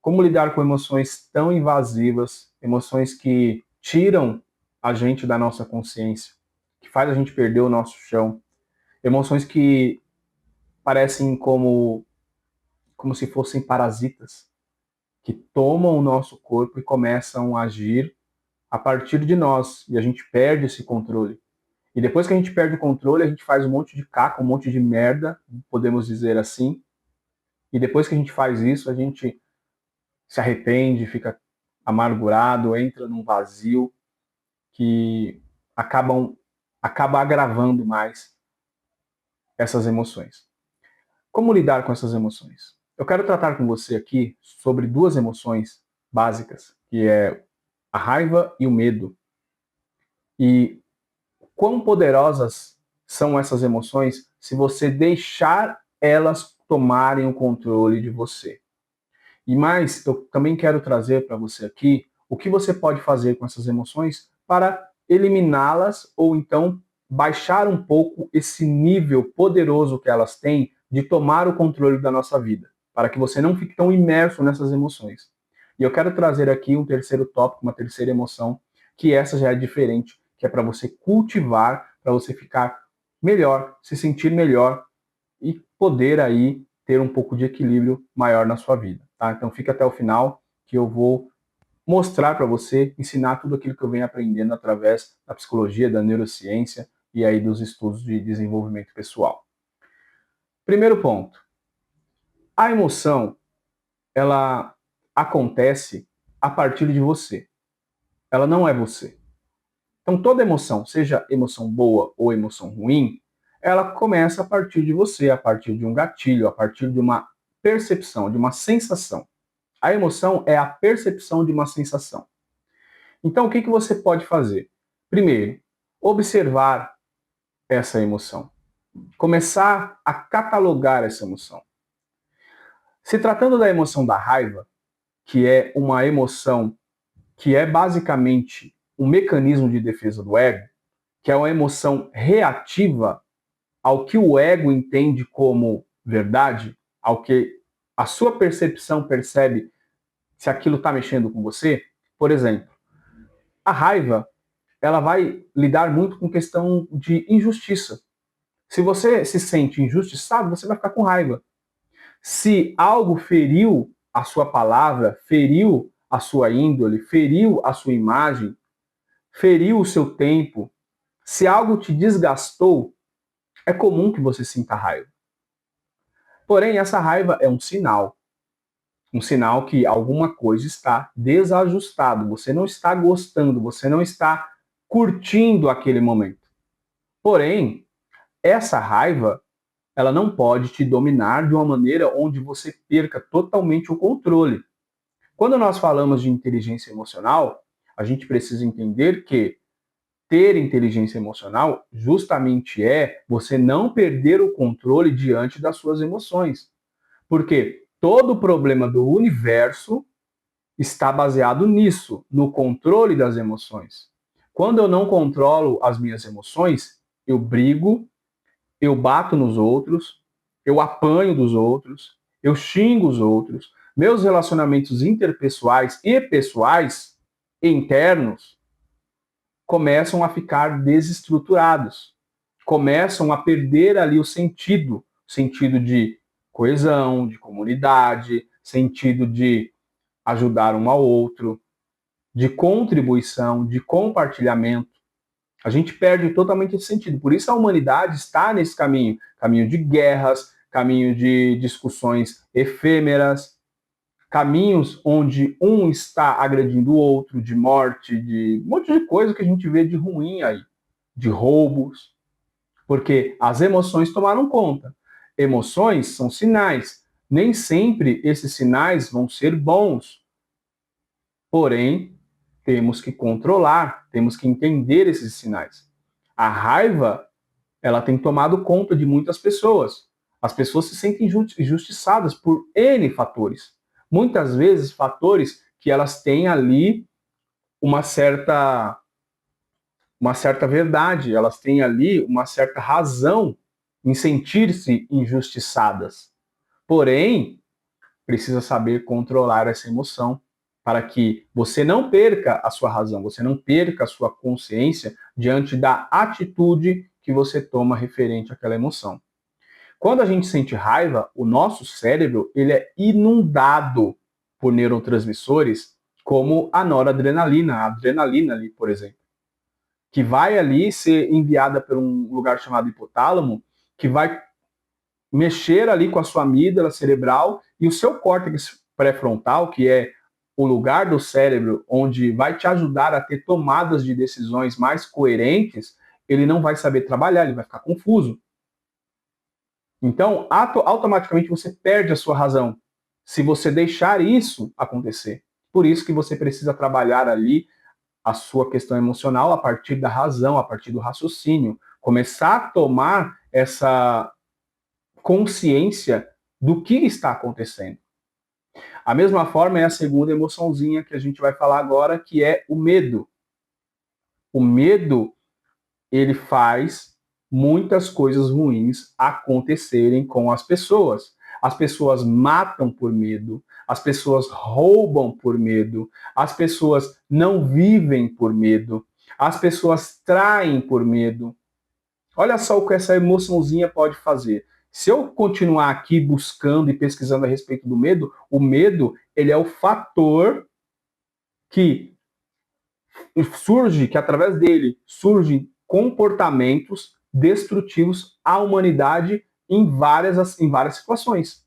Como lidar com emoções tão invasivas, emoções que tiram a gente da nossa consciência, que faz a gente perder o nosso chão, emoções que parecem como se fossem parasitas, que tomam o nosso corpo e começam a agir a partir de nós, e a gente perde esse controle. E depois que a gente perde o controle, a gente faz um monte de caca, um monte de merda, podemos dizer assim. E depois que a gente faz isso, a gente se arrepende, fica amargurado, entra num vazio que acaba agravando mais essas emoções. Como lidar com essas emoções? Eu quero tratar com você aqui sobre duas emoções básicas, que é a raiva e o medo. E quão poderosas são essas emoções se você deixar elas tomarem o controle de você. E mais, eu também quero trazer para você aqui o que você pode fazer com essas emoções para eliminá-las ou então baixar um pouco esse nível poderoso que elas têm de tomar o controle da nossa vida, para que você não fique tão imerso nessas emoções. E eu quero trazer aqui um terceiro tópico, uma terceira emoção, que essa já é diferente, que é para você cultivar, para você ficar melhor, se sentir melhor e poder aí ter um pouco de equilíbrio maior na sua vida, tá? Então fica até o final que eu vou mostrar para você, ensinar tudo aquilo que eu venho aprendendo através da psicologia, da neurociência e aí dos estudos de desenvolvimento pessoal. Primeiro ponto. A emoção, ela acontece a partir de você. Ela não é você. Então toda emoção, seja emoção boa ou emoção ruim, ela começa a partir de você, a partir de um gatilho, a partir de uma percepção, de uma sensação. A emoção é a percepção de uma sensação. Então, o que você pode fazer? Primeiro, observar essa emoção. Começar a catalogar essa emoção. Se tratando da emoção da raiva, que é uma emoção que é basicamente um mecanismo de defesa do ego, que é uma emoção reativa ao que o ego entende como verdade, ao que a sua percepção percebe se aquilo está mexendo com você. Por exemplo, a raiva, ela vai lidar muito com questão de injustiça. Se você se sente injustiçado, você vai ficar com raiva. Se algo feriu a sua palavra, feriu a sua índole, feriu a sua imagem, feriu o seu tempo, se algo te desgastou, é comum que você sinta raiva. Porém, essa raiva é um sinal que alguma coisa está desajustado, você não está gostando, você não está curtindo aquele momento. Porém, essa raiva, ela não pode te dominar de uma maneira onde você perca totalmente o controle. Quando nós falamos de inteligência emocional, a gente precisa entender que ter inteligência emocional justamente é você não perder o controle diante das suas emoções. Porque todo o problema do universo está baseado nisso, no controle das emoções. Quando eu não controlo as minhas emoções, eu brigo, eu bato nos outros, eu apanho dos outros, eu xingo os outros. Meus relacionamentos interpessoais e pessoais, internos, começam a ficar desestruturados, começam a perder ali o sentido de coesão, de comunidade, sentido de ajudar um ao outro, de contribuição, de compartilhamento. A gente perde totalmente esse sentido. Por isso a humanidade está nesse caminho, caminho de guerras, caminho de discussões efêmeras, caminhos onde um está agredindo o outro, de morte, de um monte de coisa que a gente vê de ruim aí, de roubos, porque as emoções tomaram conta. Emoções são sinais. Nem sempre esses sinais vão ser bons. Porém, temos que controlar, temos que entender esses sinais. A raiva, ela tem tomado conta de muitas pessoas. As pessoas se sentem injustiçadas por N fatores. Muitas vezes, fatores que elas têm ali uma certa verdade, elas têm ali uma certa razão em sentir-se injustiçadas. Porém, precisa saber controlar essa emoção para que você não perca a sua razão, você não perca a sua consciência diante da atitude que você toma referente àquela emoção. Quando a gente sente raiva, o nosso cérebro ele é inundado por neurotransmissores como a noradrenalina, a adrenalina ali, por exemplo, que vai ali ser enviada por um lugar chamado hipotálamo, que vai mexer ali com a sua amígdala cerebral e o seu córtex pré-frontal, que é o lugar do cérebro onde vai te ajudar a ter tomadas de decisões mais coerentes, ele não vai saber trabalhar, ele vai ficar confuso. Então, automaticamente você perde a sua razão se você deixar isso acontecer. Por isso que você precisa trabalhar ali a sua questão emocional a partir da razão, a partir do raciocínio, começar a tomar essa consciência do que está acontecendo. A mesma forma é a segunda emoçãozinha que a gente vai falar agora, que é o medo. O medo, ele faz muitas coisas ruins acontecerem com as pessoas. As pessoas matam por medo, as pessoas roubam por medo, as pessoas não vivem por medo, as pessoas traem por medo. Olha só o que essa emoçãozinha pode fazer. Se eu continuar aqui buscando e pesquisando a respeito do medo, o medo ele é o fator que surge, que através dele surgem comportamentos destrutivos à humanidade em várias situações.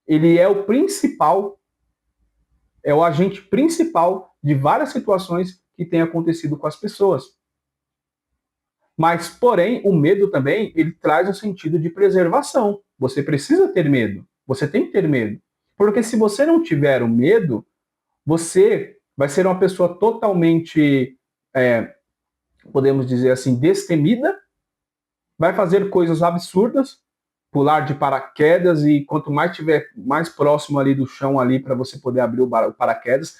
Ele é o principal, é o agente principal de várias situações que têm acontecido com as pessoas. Mas, porém, o medo também, ele traz um sentido de preservação. Você precisa ter medo. Você tem que ter medo. Porque se você não tiver o medo, você vai ser uma pessoa totalmente, podemos dizer assim, destemida, vai fazer coisas absurdas, pular de paraquedas e quanto mais tiver mais próximo ali do chão ali para você poder abrir o paraquedas,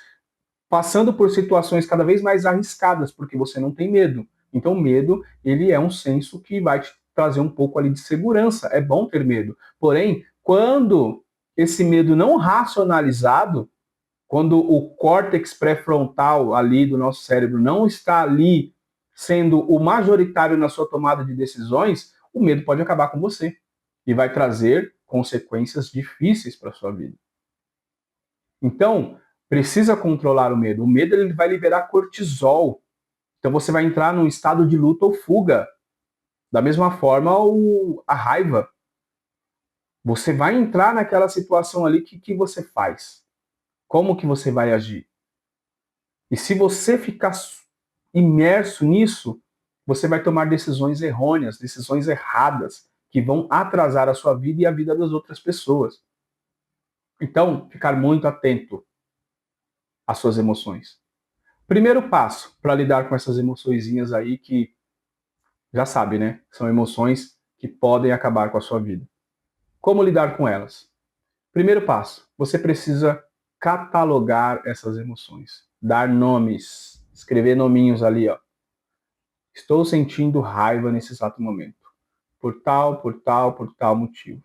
passando por situações cada vez mais arriscadas, porque você não tem medo. Então, o medo, ele é um senso que vai te trazer um pouco ali de segurança. É bom ter medo. Porém, quando esse medo não racionalizado, quando o córtex pré-frontal ali do nosso cérebro não está ali sendo o majoritário na sua tomada de decisões, o medo pode acabar com você e vai trazer consequências difíceis para a sua vida. Então, precisa controlar o medo. O medo ele vai liberar cortisol. Então você vai entrar num estado de luta ou fuga. Da mesma forma, a raiva. Você vai entrar naquela situação ali, o que você faz? Como que você vai agir? E se você ficar imerso nisso, você vai tomar decisões errôneas, decisões erradas, que vão atrasar a sua vida e a vida das outras pessoas. Então, ficar muito atento às suas emoções. Primeiro passo para lidar com essas emoçõezinhas aí que, já sabe, né? São emoções que podem acabar com a sua vida. Como lidar com elas? Primeiro passo, você precisa catalogar essas emoções, dar nomes, escrever nominhos ali, ó. Estou sentindo raiva nesse exato momento, por tal motivo.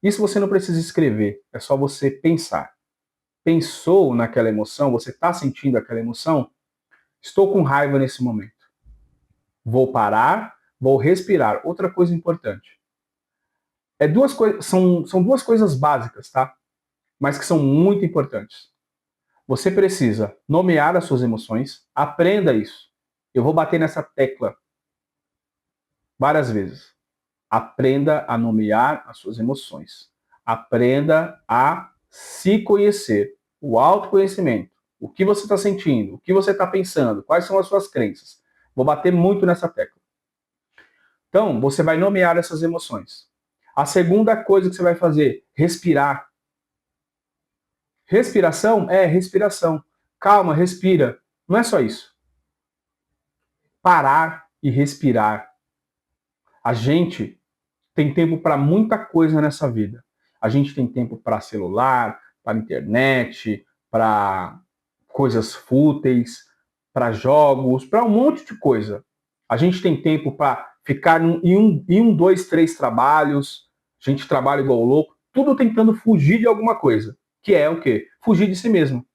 Isso você não precisa escrever, é só você pensar. Pensou naquela emoção, você está sentindo aquela emoção? Estou com raiva nesse momento. Vou parar, vou respirar. Outra coisa importante. São duas coisas básicas, tá? Mas que são muito importantes. Você precisa nomear as suas emoções, aprenda isso. Eu vou bater nessa tecla várias vezes. Aprenda a nomear as suas emoções. Aprenda a se conhecer. O autoconhecimento. O que você está sentindo, o que você está pensando, quais são as suas crenças. Vou bater muito nessa tecla. Então, você vai nomear essas emoções. A segunda coisa que você vai fazer, respirar. Respiração é respiração. Calma, respira. Não é só isso. Parar e respirar. A gente tem tempo para muita coisa nessa vida. A gente tem tempo para celular, para internet, para coisas fúteis, para jogos, para um monte de coisa. A gente tem tempo para ficar em dois, três trabalhos. A gente trabalha igual louco, tudo tentando fugir de alguma coisa. que é o quê? Fugir de si mesmo.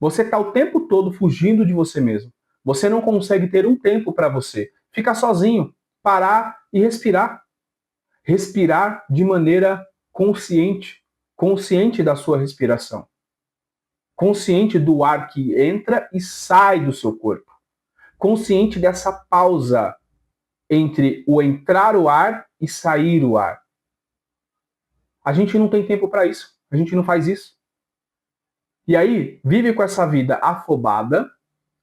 Você está o tempo todo fugindo de você mesmo. Você não consegue ter um tempo para você. Ficar sozinho, parar e respirar. Respirar de maneira consciente, consciente da sua respiração, consciente do ar que entra e sai do seu corpo, consciente dessa pausa entre o entrar o ar e sair o ar. A gente não tem tempo para isso, a gente não faz isso. E aí, vive com essa vida afobada,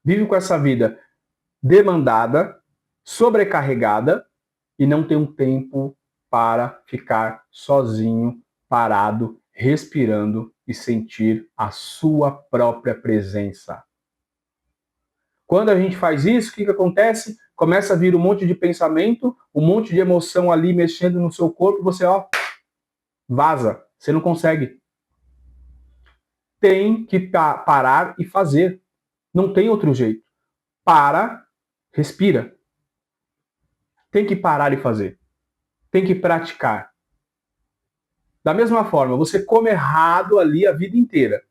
vive com essa vida demandada, sobrecarregada, e não tem um tempo para ficar sozinho, parado, respirando e sentir a sua própria presença. Quando a gente faz isso, o que acontece? Começa a vir um monte de pensamento, um monte de emoção ali mexendo no seu corpo, você vaza, você não consegue. Tem que parar e fazer. Não tem outro jeito. Para, respira. Tem que parar e fazer. Tem que praticar. Da mesma forma, você come errado ali a vida inteira.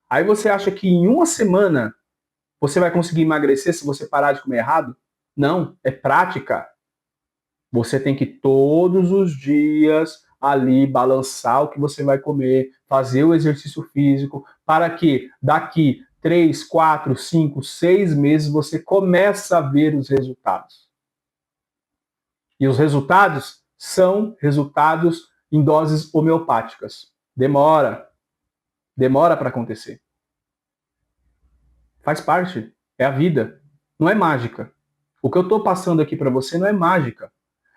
Aí você acha que em uma semana você vai conseguir emagrecer se você parar de comer errado? Não, é prática. Você tem que todos os dias ali balançar o que você vai comer, fazer o exercício físico, para que daqui 3, 4, 5, 6 meses você comece a ver os resultados. E os resultados são resultados em doses homeopáticas. Demora para acontecer. Faz parte, é a vida, não é mágica. O que eu estou passando aqui para você não é mágica.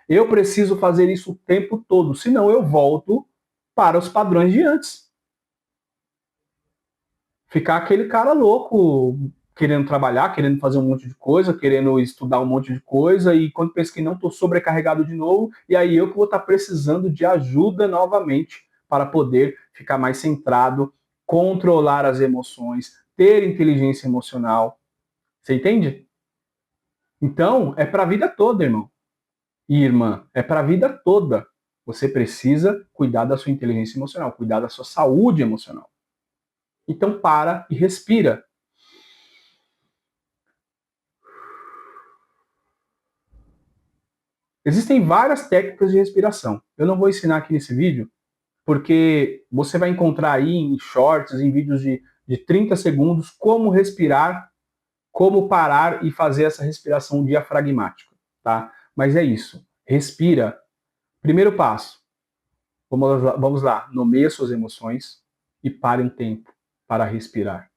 Eu preciso fazer isso o tempo todo, senão eu volto para os padrões de antes. Ficar aquele cara louco, querendo trabalhar, querendo fazer um monte de coisa, querendo estudar um monte de coisa, e quando penso que não, estou sobrecarregado de novo, e aí eu que vou estar precisando de ajuda novamente para poder ficar mais centrado, controlar as emoções, ter inteligência emocional. Você entende? Então, é para a vida toda, irmão. E irmã, é para a vida toda. Você precisa cuidar da sua inteligência emocional, cuidar da sua saúde emocional. Então para e respira. Existem várias técnicas de respiração. Eu não vou ensinar aqui nesse vídeo, porque você vai encontrar aí em shorts, em vídeos de 30 segundos, como respirar, como parar e fazer essa respiração diafragmática, tá? Mas é isso. Respira. Primeiro passo. Vamos lá. Nomeie suas emoções e pare um tempo para respirar.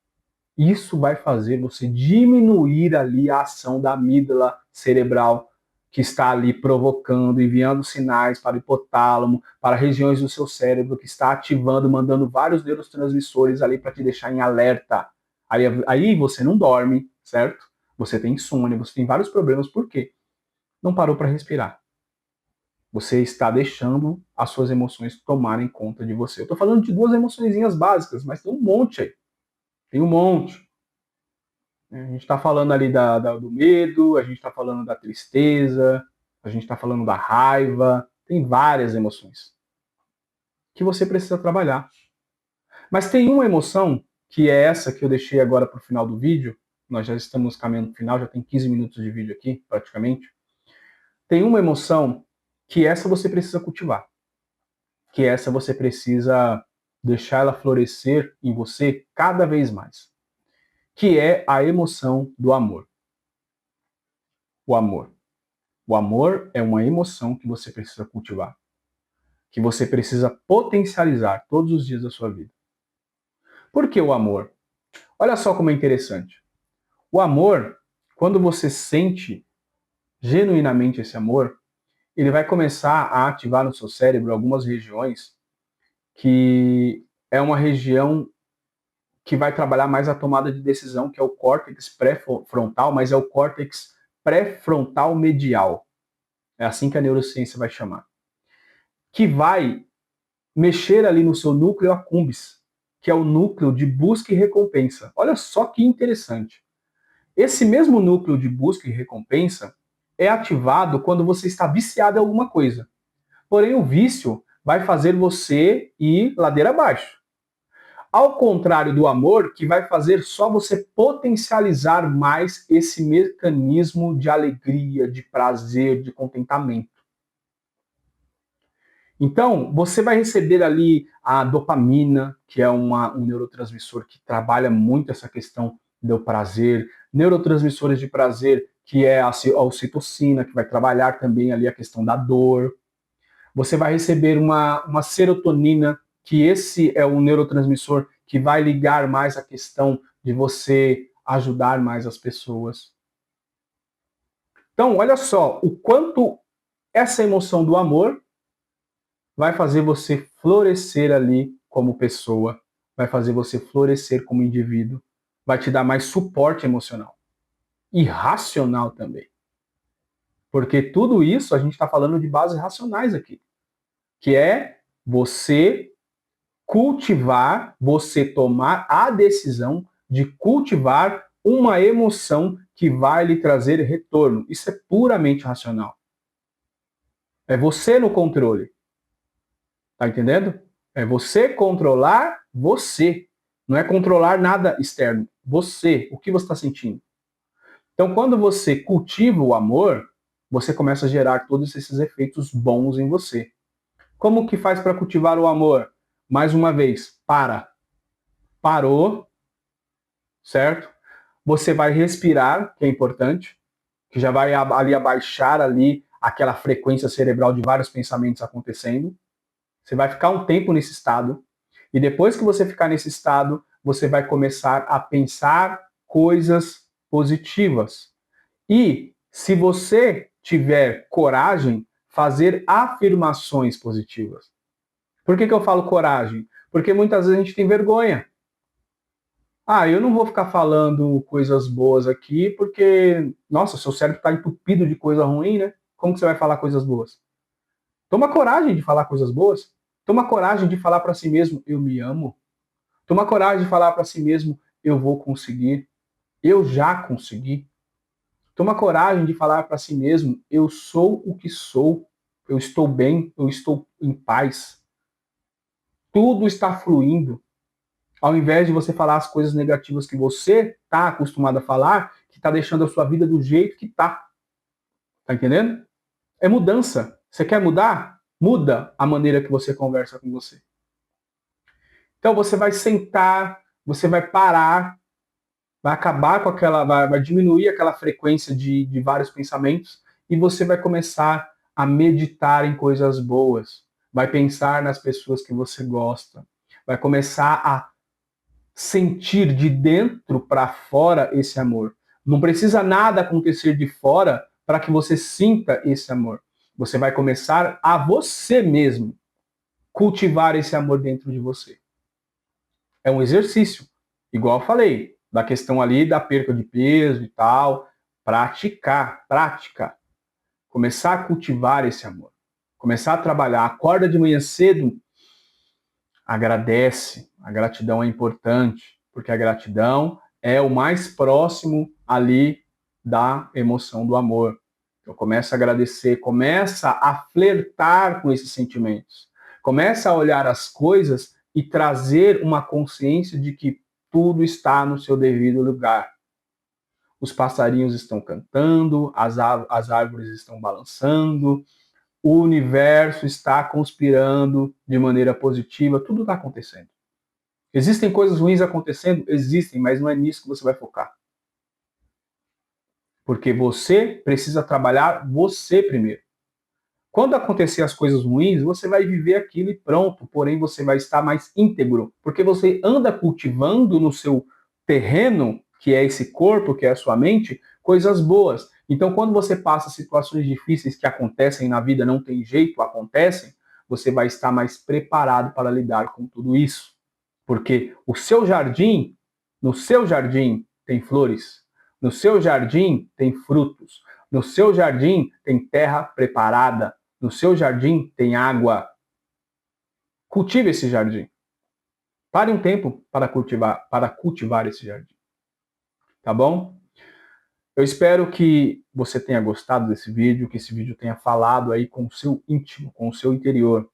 Isso vai fazer você diminuir ali a ação da amígdala cerebral, que está ali provocando, enviando sinais para o hipotálamo, para regiões do seu cérebro, que está ativando, mandando vários neurotransmissores ali para te deixar em alerta. Aí você não dorme, certo? Você tem insônia, você tem vários problemas. Por quê? Não parou para respirar. Você está deixando as suas emoções tomarem conta de você. Eu estou falando de 2 emoçõezinhas básicas, mas tem um monte aí. Tem um monte. A gente está falando ali do medo, a gente está falando da tristeza, a gente está falando da raiva, tem várias emoções que você precisa trabalhar. Mas tem uma emoção, que é essa que eu deixei agora para o final do vídeo, nós já estamos caminhando para o final, já tem 15 minutos de vídeo aqui, praticamente. Tem uma emoção que essa você precisa cultivar, que essa você precisa deixar ela florescer em você cada vez mais, que é a emoção do amor. O amor. O amor é uma emoção que você precisa cultivar, que você precisa potencializar todos os dias da sua vida. Por que o amor? Olha só como é interessante. O amor, quando você sente genuinamente esse amor, ele vai começar a ativar no seu cérebro algumas regiões que é uma região que vai trabalhar mais a tomada de decisão, que é o córtex pré-frontal, mas é o córtex pré-frontal medial. É assim que a neurociência vai chamar. Que vai mexer ali no seu núcleo accumbens, que é o núcleo de busca e recompensa. Olha só que interessante. Esse mesmo núcleo de busca e recompensa é ativado quando você está viciado em alguma coisa. Porém, o vício vai fazer você ir ladeira abaixo. Ao contrário do amor, que vai fazer só você potencializar mais esse mecanismo de alegria, de prazer, de contentamento. Então, você vai receber ali a dopamina, que é um neurotransmissor que trabalha muito essa questão do prazer, neurotransmissores de prazer, que é a ocitocina, que vai trabalhar também ali a questão da dor. Você vai receber uma serotonina, que esse é o neurotransmissor que vai ligar mais a questão de você ajudar mais as pessoas. Então, olha só o quanto essa emoção do amor vai fazer você florescer ali como pessoa, vai fazer você florescer como indivíduo, vai te dar mais suporte emocional e racional também. Porque tudo isso a gente está falando de bases racionais aqui, que é você cultivar, você tomar a decisão de cultivar uma emoção que vai lhe trazer retorno. Isso é puramente racional. É você no controle. Tá entendendo? É você controlar você. Não é controlar nada externo. Você, o que você está sentindo. Então, quando você cultiva o amor, você começa a gerar todos esses efeitos bons em você. Como que faz para cultivar o amor? Mais uma vez, parou, certo? Você vai respirar, que é importante, que já vai ali abaixar ali aquela frequência cerebral de vários pensamentos acontecendo. Você vai ficar um tempo nesse estado, e depois que você ficar nesse estado, você vai começar a pensar coisas positivas. E, se você tiver coragem, fazer afirmações positivas. Por que eu falo coragem? Porque muitas vezes a gente tem vergonha. Ah, eu não vou ficar falando coisas boas aqui, porque, nossa, seu cérebro está entupido de coisa ruim, né? Como que você vai falar coisas boas? Toma coragem de falar coisas boas. Toma coragem de falar para si mesmo, eu me amo. Toma coragem de falar para si mesmo, eu vou conseguir. Eu já consegui. Toma coragem de falar para si mesmo, eu sou o que sou. Eu estou bem, eu estou em paz. Tudo está fluindo. Ao invés de você falar as coisas negativas que você está acostumado a falar, que está deixando a sua vida do jeito que está. Tá entendendo? É mudança. Você quer mudar? Muda a maneira que você conversa com você. Então você vai sentar, você vai parar, vai acabar com aquela, vai diminuir aquela frequência de vários pensamentos e você vai começar a meditar em coisas boas. Vai pensar nas pessoas que você gosta. Vai começar a sentir de dentro para fora esse amor. Não precisa nada acontecer de fora para que você sinta esse amor. Você vai começar a você mesmo cultivar esse amor dentro de você. É um exercício, igual eu falei, da questão ali da perda de peso e tal, prática, começar a cultivar esse amor, começar a trabalhar, acorda de manhã cedo, agradece, a gratidão é importante, porque a gratidão é o mais próximo ali da emoção do amor. Então começa a agradecer, começa a flertar com esses sentimentos, começa a olhar as coisas e trazer uma consciência de que tudo está no seu devido lugar. Os passarinhos estão cantando, as árvores estão balançando, o universo está conspirando de maneira positiva, tudo está acontecendo. Existem coisas ruins acontecendo? Existem, mas não é nisso que você vai focar. Porque você precisa trabalhar você primeiro. Quando acontecer as coisas ruins, você vai viver aquilo e pronto, porém você vai estar mais íntegro, porque você anda cultivando no seu terreno, que é esse corpo, que é a sua mente, coisas boas. Então, quando você passa situações difíceis que acontecem na vida, não tem jeito, acontecem, você vai estar mais preparado para lidar com tudo isso. Porque o seu jardim, no seu jardim tem flores, no seu jardim tem frutos, no seu jardim tem terra preparada, no seu jardim tem água. Cultive esse jardim. Pare um tempo para cultivar esse jardim. Tá bom? Eu espero que você tenha gostado desse vídeo, que esse vídeo tenha falado aí com o seu íntimo, com o seu interior.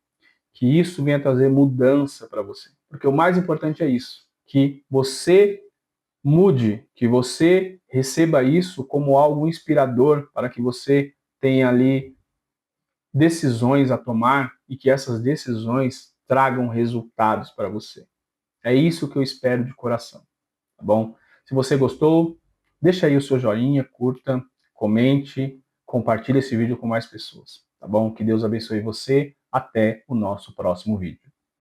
que isso venha trazer mudança para você. Porque o mais importante é isso, que você mude, que você receba isso como algo inspirador para que você tenha ali decisões a tomar e que essas decisões tragam resultados para você. É isso que eu espero de coração, tá bom? Se você gostou, deixa aí o seu joinha, curta, comente, compartilhe esse vídeo com mais pessoas, tá bom? Que Deus abençoe você. Até o nosso próximo vídeo.